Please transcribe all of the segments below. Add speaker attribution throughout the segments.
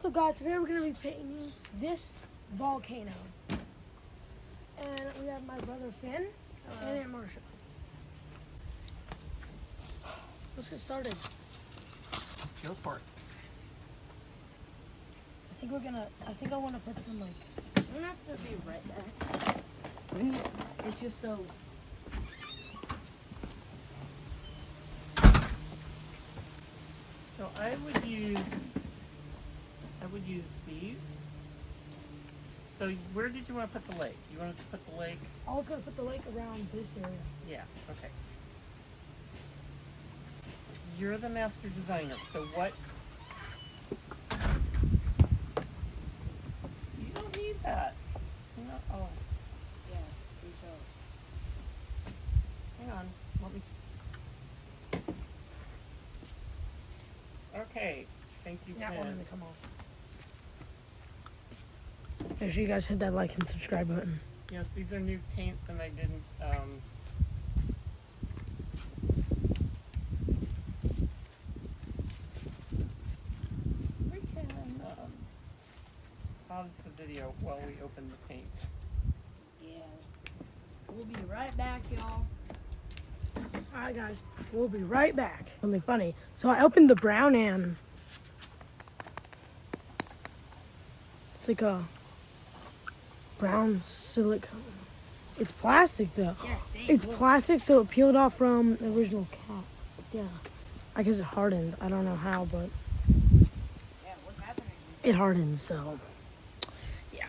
Speaker 1: What's up, guys? Today we're going to be painting this volcano. And we have my brother Finn and Aunt Marsha. Let's get started.
Speaker 2: Go for it.
Speaker 1: I think I want to put some, like...
Speaker 3: You don't have to be right there. It's just so...
Speaker 2: So I would use these. So where did you want to put the lake? You wanted to put the lake?
Speaker 1: I was going to put the lake around this area.
Speaker 2: Yeah, okay. You're the master designer, so what? You don't need that. No, oh,
Speaker 3: Yeah, please so.
Speaker 2: hang on. Let me. Okay, thank you,
Speaker 1: Not
Speaker 2: Ken.
Speaker 1: wanting to come off. Make sure you guys hit that like and subscribe button.
Speaker 2: Yes, these are new paints, and I didn't. We can pause the video while we open the paints.
Speaker 3: Yes. We'll be right back, y'all.
Speaker 1: Alright, guys. We'll be right back. Something funny. So I opened the brown and... It's like a brown silicone. It's plastic though.
Speaker 3: Yeah, same.
Speaker 1: It's
Speaker 3: Look.
Speaker 1: plastic, so it peeled off from the original cap. Yeah. I guess it hardened. I don't know how, but
Speaker 3: Yeah, what's happening?
Speaker 1: it hardened, so yeah.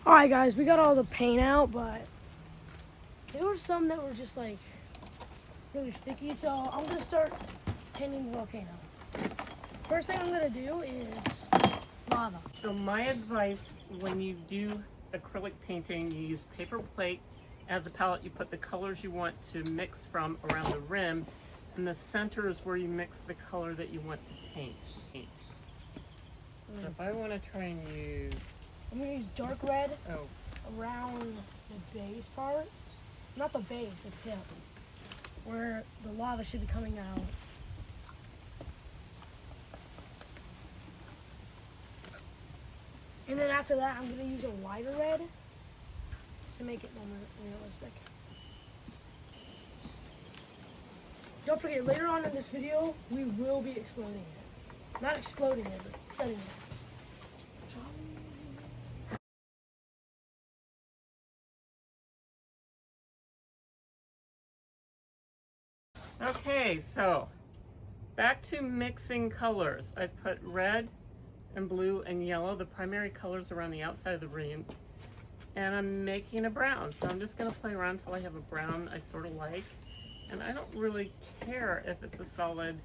Speaker 1: Alright, guys, we got all the paint out, but there were some that were just like really sticky, so I'm gonna start painting the volcano. First thing I'm gonna do is lava.
Speaker 2: So my advice when you do acrylic painting, you use paper plate as a palette. You put the colors you want to mix from around the rim, and the center is where you mix the color that you want to paint. So if I want to try and use,
Speaker 1: I'm gonna use dark red
Speaker 2: oh,
Speaker 1: around the base part. Not the base, the tip. Where the lava should be coming out. And then after that, I'm gonna use a lighter red to make it more realistic. Don't forget, later on in this video, we will be exploding it. Not exploding it, but setting it.
Speaker 2: okay, so back to mixing colors. I put red and blue and yellow, the primary colors around the outside of the rim, and I'm making a brown. So I'm just gonna play around until I have a brown I sort of like. And I don't really care if it's a solid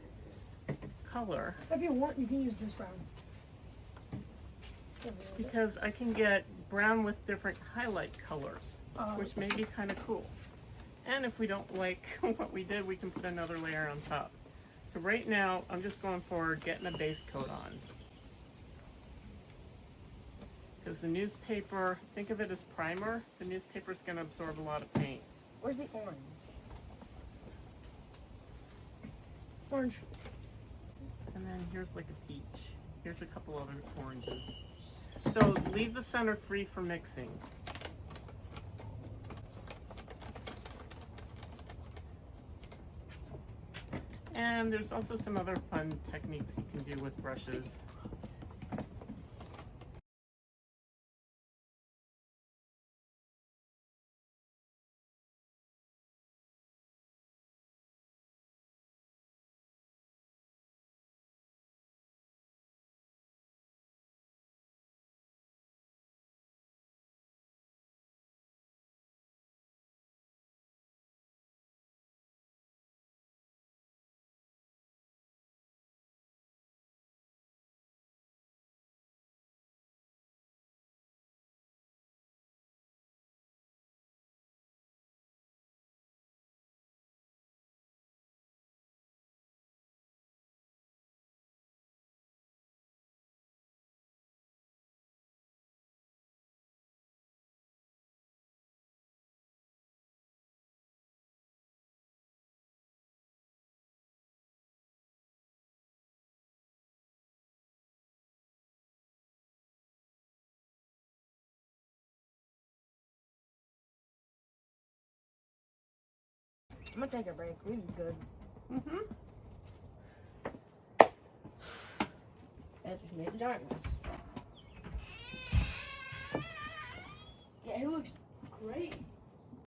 Speaker 2: color,
Speaker 1: If you want, you can use this brown.
Speaker 2: because I can get brown with different highlight colors, which may be kind of cool. And if we don't like what we did, we can put another layer on top. So right now, I'm just going for getting a base coat on. Because the newspaper, think of it as primer, the newspaper is going to absorb a lot of paint.
Speaker 3: Where's the orange?
Speaker 1: Orange.
Speaker 2: And then here's like a peach. Here's a couple other oranges. So leave the center free for mixing. And there's also some other fun techniques you can do with brushes.
Speaker 1: I'm gonna take a break. We did good.
Speaker 2: Mm-hmm.
Speaker 1: That just made a giant mess. Yeah, it looks great.